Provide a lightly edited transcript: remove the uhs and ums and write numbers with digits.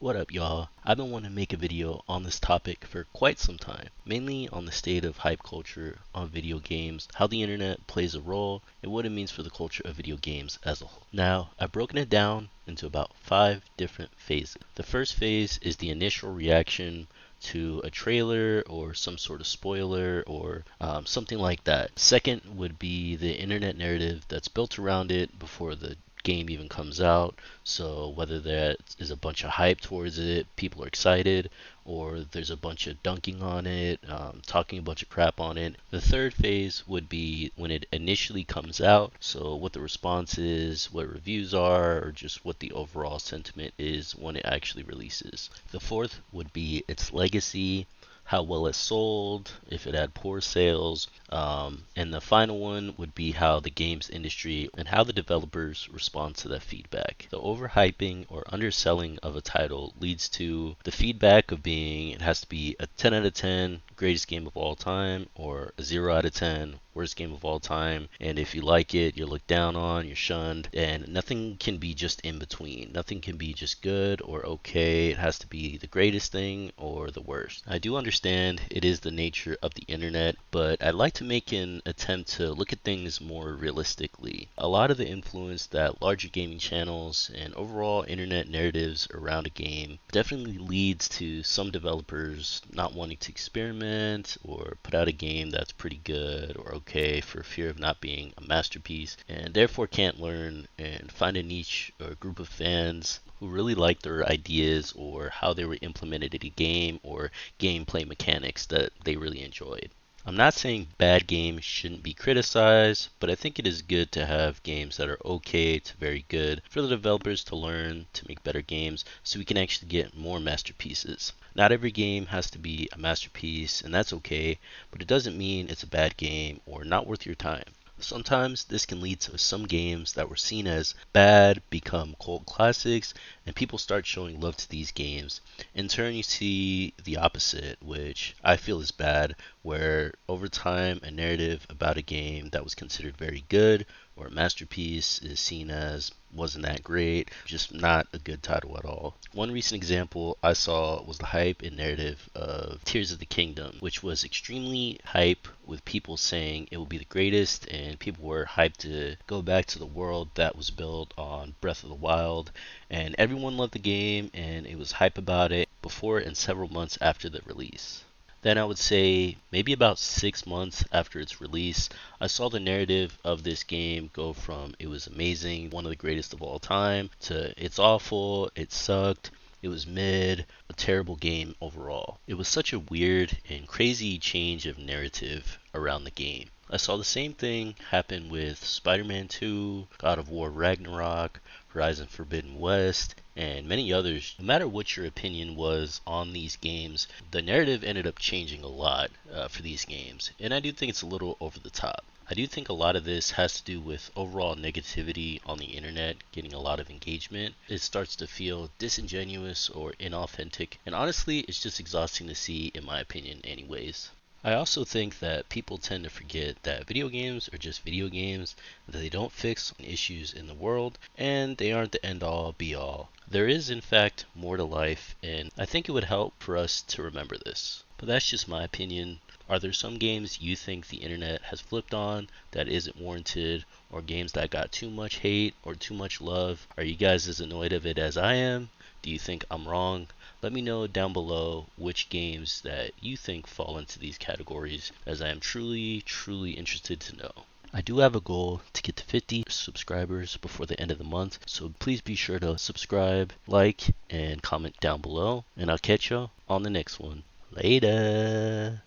What up, y'all? I've been wanting to make a video on this topic for quite some time, mainly on the state of hype culture on video games, how the internet plays a role, and what it means for the culture of video games as a whole. Now, I've broken it down into about 5 different phases. The first phase is the initial reaction to a trailer or some sort of spoiler or something like that. Second would be the internet narrative that's built around it before the game even comes out. So whether that is a bunch of hype towards it, people are excited, or there's a bunch of dunking on it, talking a bunch of crap on it. The third phase would be when it initially comes out. So what the response is, what reviews are, or just what the overall sentiment is when it actually releases. The fourth would be its legacy, how well it sold, if it had poor sales, and the final one would be how the games industry and how the developers respond to that feedback. The overhyping or underselling of a title leads to the feedback of being it has to be a 10 out of 10 greatest game of all time or a 0 out of 10 worst game of all time, and if you like it, you're looked down on, you're shunned, and nothing can be just in between. Nothing can be just good or okay. It has to be the greatest thing or the worst. I do understand it is the nature of the internet, but I'd like to make an attempt to look at things more realistically. A lot of the influence that larger gaming channels and overall internet narratives around a game definitely leads to some developers not wanting to experiment or put out a game that's pretty good or okay for fear of not being a masterpiece, and therefore can't learn and find a niche or a group of fans who really like their ideas or how they were implemented in a game or gameplay mechanics that they really enjoyed. I'm not saying bad games shouldn't be criticized, but I think it is good to have games that are okay to very good for the developers to learn to make better games so we can actually get more masterpieces. Not every game has to be a masterpiece, and that's okay, but it doesn't mean it's a bad game or not worth your time. Sometimes this can lead to some games that were seen as bad become cult classics and people start showing love to these games. In turn, you see the opposite, which I feel is bad, where over time a narrative about a game that was considered very good or a masterpiece is seen as wasn't that great, just not a good title at all. One recent example I saw was the hype and narrative of Tears of the Kingdom, which was extremely hype with people saying it will be the greatest, and people were hyped to go back to the world that was built on Breath of the Wild, and everyone loved the game and it was hype about it before and several months after the release. Then I would say maybe about 6 months after its release, I saw the narrative of this game go from it was amazing, one of the greatest of all time, to it's awful, it sucked, it was mid, a terrible game overall. It was such a weird and crazy change of narrative around the game. I saw the same thing happen with Spider-Man 2, God of War Ragnarok, Horizon Forbidden West, and many others. No matter what your opinion was on these games, the narrative ended up changing a lot for these games, and I do think it's a little over the top. I do think a lot of this has to do with overall negativity on the internet getting a lot of engagement. It starts to feel disingenuous or inauthentic, and honestly, it's just exhausting to see, in my opinion, anyways. I also think that people tend to forget that video games are just video games, that they don't fix issues in the world, and they aren't the end all be all. There is, in fact, more to life, and I think it would help for us to remember this. But that's just my opinion. Are there some games you think the internet has flipped on that isn't warranted, or games that got too much hate or too much love? Are you guys as annoyed of it as I am? Do you think I'm wrong? Let me know down below which games that you think fall into these categories, as I am truly, truly interested to know. I do have a goal to get to 50 subscribers before the end of the month, so please be sure to subscribe, like, and comment down below, and I'll catch you on the next one. Later!